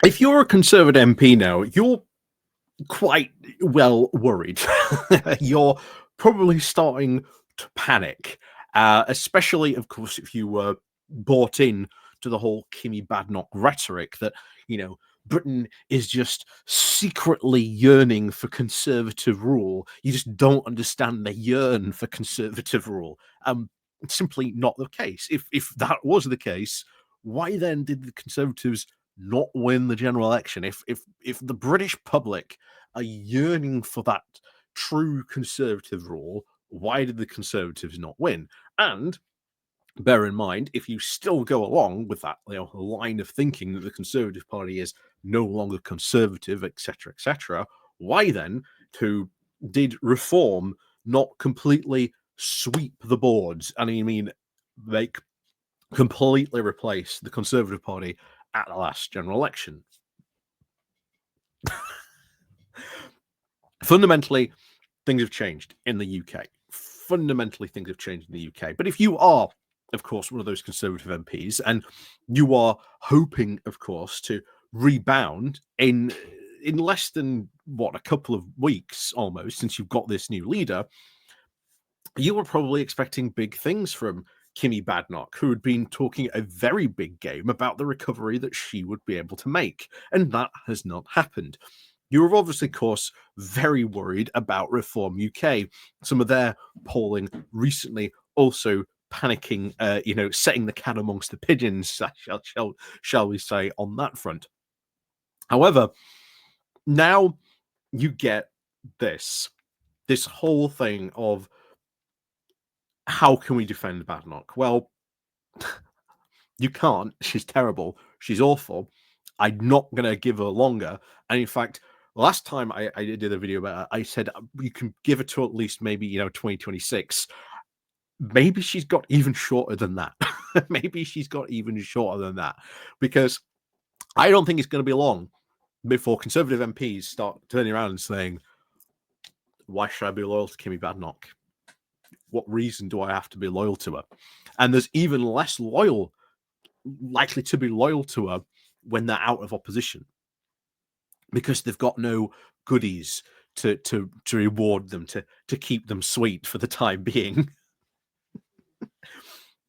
If you're a Conservative MP now, you're quite well worried. You're probably starting to panic, especially, of course, if you were bought in to the whole Kemi Badenoch rhetoric that, you know, Britain is just secretly yearning for conservative rule. You just don't understand the yearn for conservative rule. It's simply not the case. If that was the case, why then did the Conservatives not win the general election? If the British public are yearning for that true conservative rule, why did the Conservatives not win? And bear in mind, if you still go along with that line of thinking that the Conservative Party is no longer conservative, etc., why then did reform not completely sweep the boards? And I mean, like completely replace the Conservative Party at the last general election. Fundamentally, things have changed in the UK. Fundamentally, things have changed in the UK. But if you are, of course, one of those Conservative MPs, and you are hoping, of course, to rebound in less than a couple of weeks almost since you've got this new leader, you were probably expecting big things from Kemi Badenoch, who had been talking a very big game about the recovery that she would be able to make, and that has not happened. You were obviously, of course, very worried about Reform UK. Some of their polling recently also panicking, setting the cat amongst the pigeons, shall we say, on that front. However, now you get this whole thing of how can we defend Badenoch? Well, you can't. She's terrible. She's awful. I'm not going to give her longer. And in fact, last time I did a video about her, I said you can give her to at least maybe 2026. Maybe she's got even shorter than that. Maybe she's got even shorter than that, because I don't think it's going to be long before Conservative MPs start turning around and saying, "Why should I be loyal to Kemi Badenoch? What reason do I have to be loyal to her?" And there's even less likely to be loyal to her when they're out of opposition, because they've got no goodies to reward them, to keep them sweet for the time being.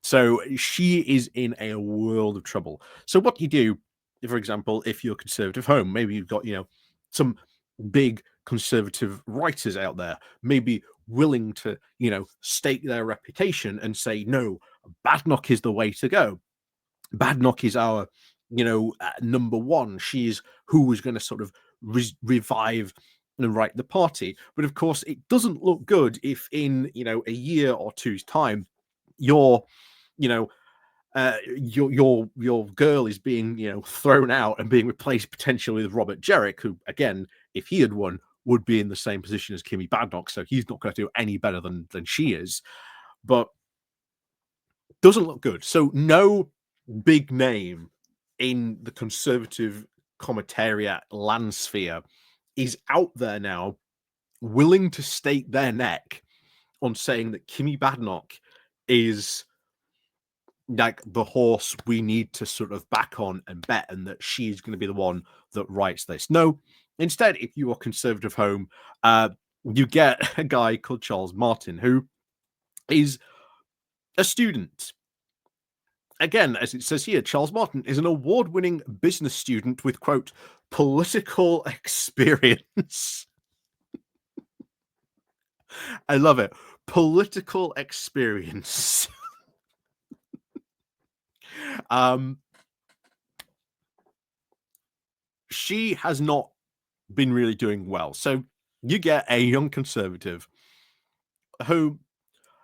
So she is in a world of trouble. So what do you do, for example, if you're a Conservative home? Maybe you've got some big Conservative writers out there, maybe willing to stake their reputation and say, no, Badenoch is the way to go. Badenoch is our number one. She's who is going to sort of revive and right the party. But of course, it doesn't look good if in a year or two's time your girl is being thrown out and being replaced potentially with Robert Jerrick, who again, if he had won, would be in the same position as Kemi Badenoch, so he's not going to do any better than she is. But doesn't look good. So no big name in the Conservative commentariat landsphere is out there now willing to stake their neck on saying that Kemi Badenoch is like the horse we need to sort of back on and bet, and that she's going to be the one that writes this. No, instead, if you are Conservative home, you get a guy called Charles Martin, who is a student. Again, as it says here, Charles Martin is an award-winning business student with, quote, political experience. I love it. Political experience. She has not been really doing well. So you get a young Conservative who,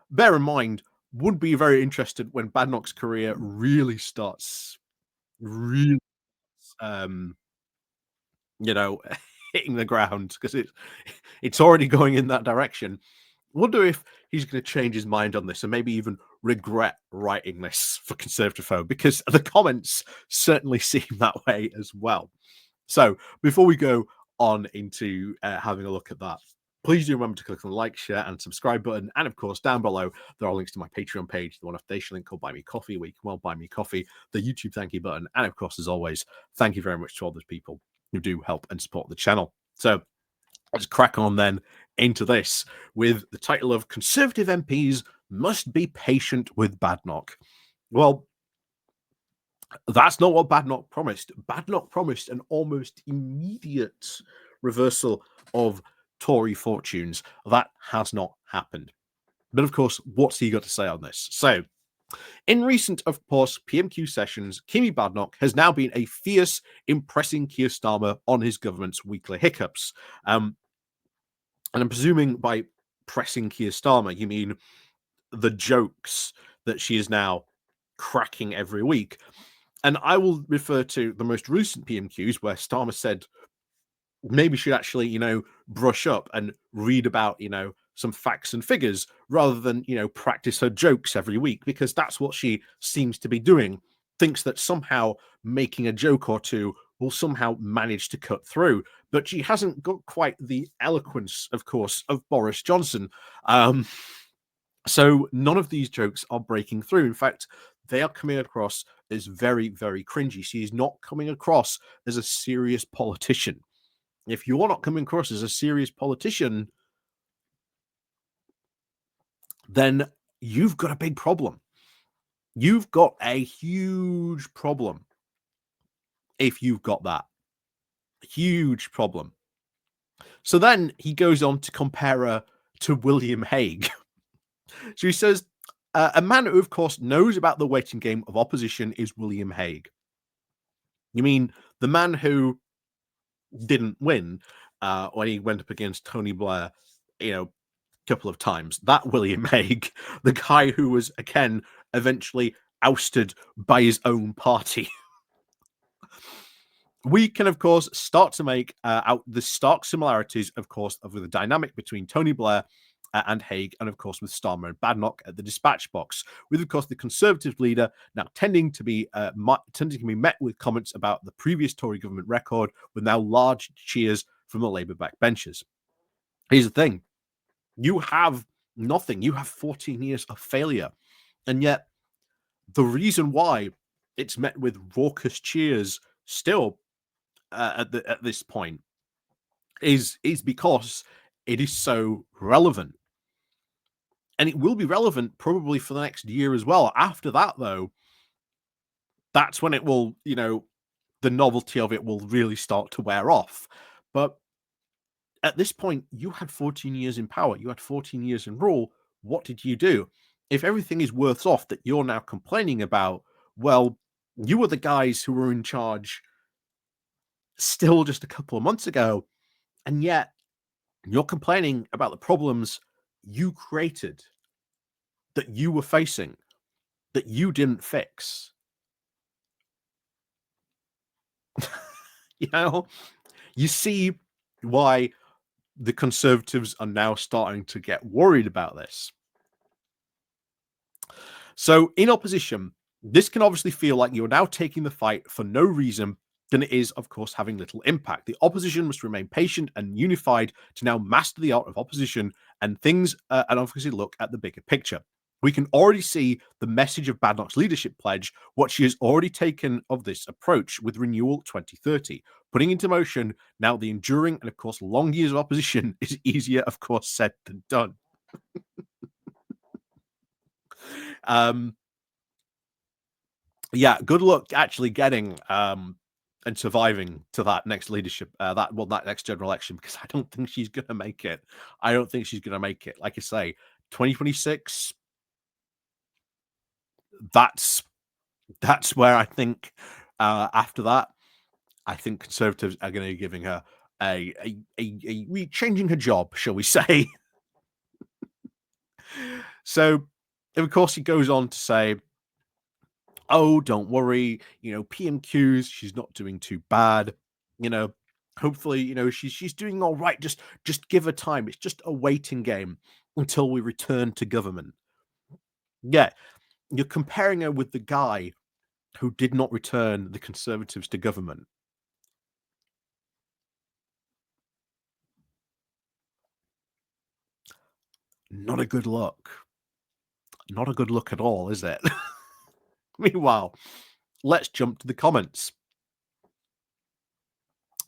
bear in mind, would be very interested when Badenoch's career really starts hitting the ground, because it's already going in that direction. Wonder if he's going to change his mind on this and maybe even regret writing this for Conservative home, because the comments certainly seem that way as well. So before we go on into having a look at that, please do remember to click on the like, share, and subscribe button. And of course, down below, there are links to my Patreon page, the one foundation link called Buy Me Coffee, where you can well buy me coffee, the YouTube thank you button, and of course, as always, thank you very much to all those people who do help and support the channel. So let's crack on then into this with the title of Conservative MPs Must Be Patient with Badenoch. Well, that's not what Badenoch promised. Badenoch promised an almost immediate reversal of Tory fortunes. That has not happened. But of course, what's he got to say on this? So, in recent, of course, PMQ sessions, Kemi Badenoch has now been a fierce, impressing Keir Starmer on his government's weekly hiccups. And I'm presuming by pressing Keir Starmer, you mean the jokes that she is now cracking every week. And I will refer to the most recent PMQs where Starmer said maybe she'd actually, brush up and read about, some facts and figures rather than, practice her jokes every week, because that's what she seems to be doing. Thinks that somehow making a joke or two will somehow manage to cut through. But she hasn't got quite the eloquence, of course, of Boris Johnson. So none of these jokes are breaking through. In fact, they are coming across as very, very cringy. She is not coming across as a serious politician. If you're not coming across as a serious politician, then you've got a big problem. You've got a huge problem if you've got that. Huge problem. So then he goes on to compare her to William Hague. So he says, a man who, of course, knows about the waiting game of opposition is William Hague. You mean the man who didn't win when he went up against Tony Blair, a couple of times? That William Hague, the guy who was, again, eventually ousted by his own party. We can, of course, start to make out the stark similarities, of course, of the dynamic between Tony Blair and Hague, and of course with Starmer and Badenoch at the dispatch box, with of course the Conservative leader now tending to be met with comments about the previous Tory government record, with now large cheers from the Labour backbenchers. Here's the thing: you have nothing. You have 14 years of failure, and yet the reason why it's met with raucous cheers still at this point is because it is so relevant. And it will be relevant probably for the next year as well. After that, though, that's when it will, the novelty of it will really start to wear off. But at this point, you had 14 years in power. You had 14 years in rule. What did you do? If everything is worse off that you're now complaining about, well, you were the guys who were in charge still just a couple of months ago. And yet you're complaining about the problems you created, that you were facing, that you didn't fix. You see why the Conservatives are now starting to get worried about this. So in opposition, this can obviously feel like you're now taking the fight for no reason than it is, of course, having little impact. The opposition must remain patient and unified to now master the art of opposition and things, and obviously look at the bigger picture. We can already see the message of Badenoch's leadership pledge, what she has already taken of this approach with Renewal 2030. Putting into motion now the enduring and, of course, long years of opposition is easier, of course, said than done. Yeah, good luck actually getting and surviving to that next leadership, that next general election, because I don't think she's gonna make it. I don't think she's gonna make it. Like I say, 2026. That's where I think after that, I think Conservatives are going to be giving her a changing her job, shall we say? So, of course, he goes on to say, "Oh, don't worry, PMQs, she's not doing too bad. Hopefully, she's doing all right. Just give her time. It's just a waiting game until we return to government." Yeah, you're comparing her with the guy who did not return the Conservatives to government. Not a good look. Not a good look at all, is it? Meanwhile, let's jump to the comments.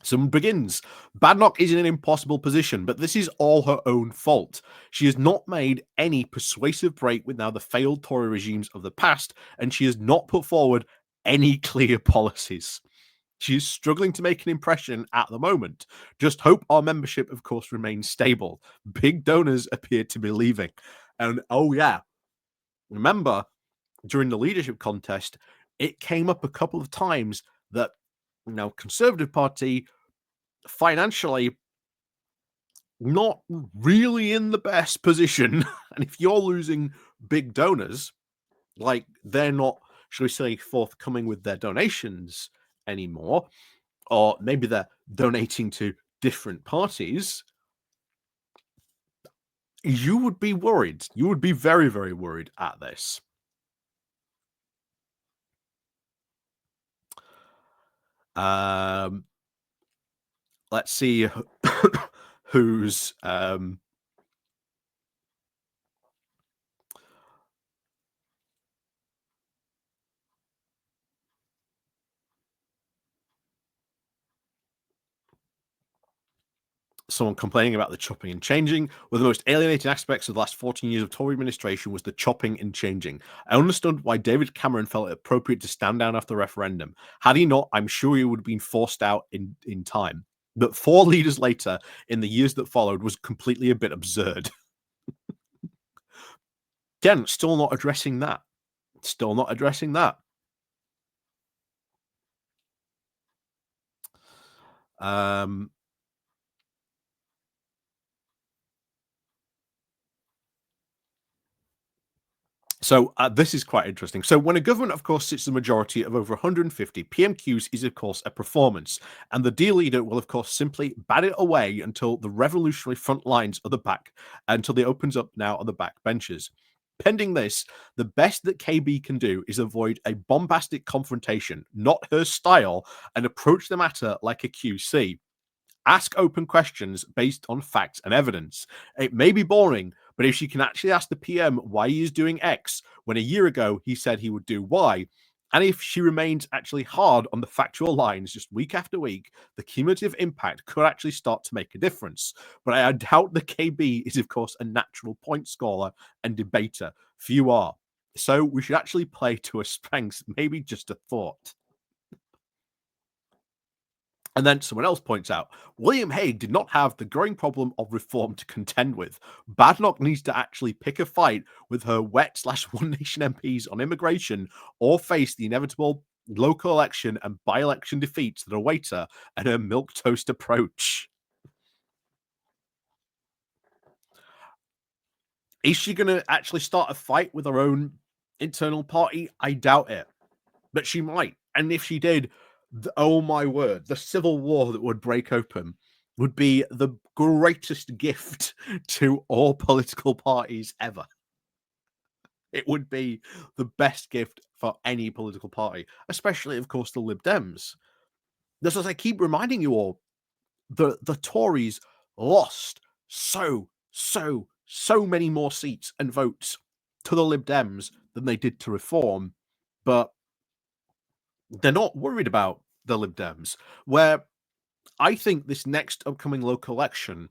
Someone begins. Badenoch is in an impossible position, but this is all her own fault. She has not made any persuasive break with now the failed Tory regimes of the past, and she has not put forward any clear policies. She is struggling to make an impression at the moment. Just hope our membership, of course, remains stable. Big donors appear to be leaving. And oh, yeah, remember during the leadership contest, it came up a couple of times that Conservative Party financially not really in the best position. And if you're losing big donors, like they're not, shall we say, forthcoming with their donations anymore, or maybe they're donating to different parties, you would be worried. You would be very, very worried at this. Let's see who's someone complaining about the chopping and changing. One of the most alienating aspects of the last 14 years of Tory administration was the chopping and changing. I understood why David Cameron felt it appropriate to stand down after the referendum. Had he not, I'm sure he would have been forced out in time. But 4 leaders later, in the years that followed, was completely a bit absurd. Again, still not addressing that. Still not addressing that. So this is quite interesting. So when a government, of course, sits the majority of over 150, PMQs is, of course, a performance. And the dear leader will, of course, simply bat it away until the revolutionary front lines are the back, until they opens up now on the back benches. Pending this, the best that KB can do is avoid a bombastic confrontation, not her style, and approach the matter like a QC. Ask open questions based on facts and evidence. It may be boring, but if she can actually ask the PM why he is doing X when a year ago he said he would do Y, and if she remains actually hard on the factual lines just week after week, the cumulative impact could actually start to make a difference. But I doubt the KB is, of course, a natural point scorer and debater. Few are. So we should actually play to her strengths, maybe just a thought. And then someone else points out, William Hague did not have the growing problem of reform to contend with. Badenoch needs to actually pick a fight with her wet/One Nation MPs on immigration or face the inevitable local election and by-election defeats that await her and her milquetoast approach. Is she going to actually start a fight with her own internal party? I doubt it. But she might. And if she did, oh my word, the civil war that would break open would be the greatest gift to all political parties ever. It would be the best gift for any political party, especially, of course, the Lib Dems. That's as I keep reminding you all, the Tories lost so many more seats and votes to the Lib Dems than they did to Reform, but they're not worried about the Lib Dems, where I think this next upcoming local election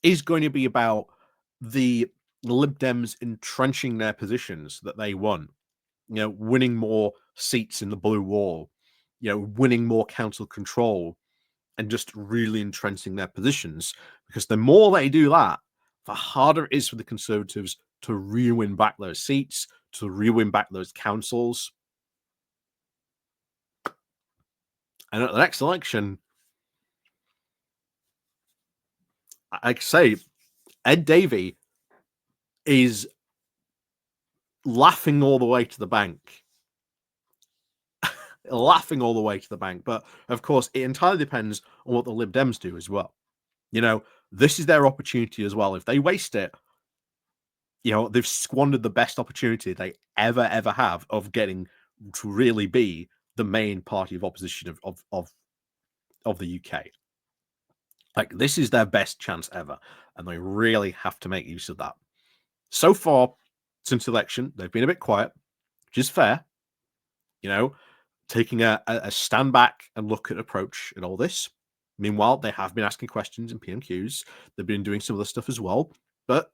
is going to be about the Lib Dems entrenching their positions that they won, winning more seats in the blue wall, winning more council control, and just really entrenching their positions. Because the more they do that, the harder it is for the Conservatives to re-win back those seats, to re-win back those councils. And at the next election, like I say, Ed Davey is laughing all the way to the bank. Laughing all the way to the bank. But of course, it entirely depends on what the Lib Dems do as well. This is their opportunity as well. If they waste it, they've squandered the best opportunity they ever have of getting to really be the main party of opposition of the UK. Like, this is their best chance ever, and they really have to make use of that. So far, since election, they've been a bit quiet, which is fair. You know, taking a stand back and look at approach in all this. Meanwhile, they have been asking questions in PMQs. They've been doing some other stuff as well, but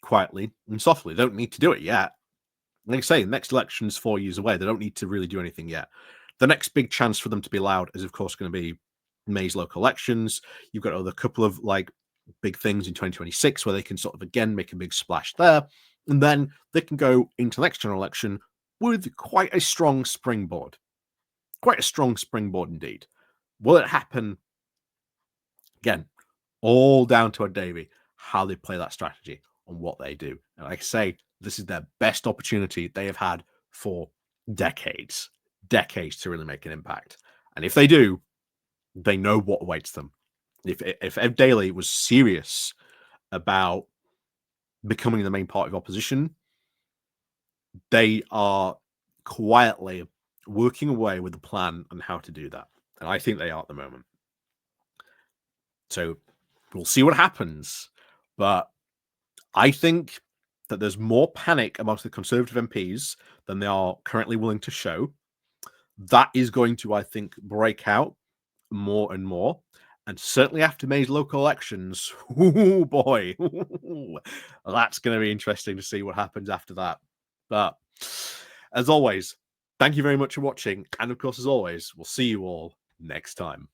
quietly and softly. They don't need to do it yet. Like I say, the next election is 4 years away. They don't need to really do anything yet. The next big chance for them to be loud is, of course, going to be May's local elections. You've got a couple of big things in 2026 where they can sort of again make a big splash there, and then they can go into the next general election with quite a strong springboard. Quite a strong springboard indeed. Will it happen? Again, all down to Ed Davey, how they play that strategy and what they do. And like I say, this is their best opportunity they have had for decades to really make an impact. And if they do, they know what awaits them. If Ed Daly was serious about becoming the main party of opposition, they are quietly working away with a plan on how to do that. And I think they are at the moment. So we'll see what happens. But I think that there's more panic amongst the Conservative MPs than they are currently willing to show. That is going to, I think, break out more and more. And certainly after May's local elections, oh boy, that's going to be interesting to see what happens after that. But as always, thank you very much for watching. And of course, as always, we'll see you all next time.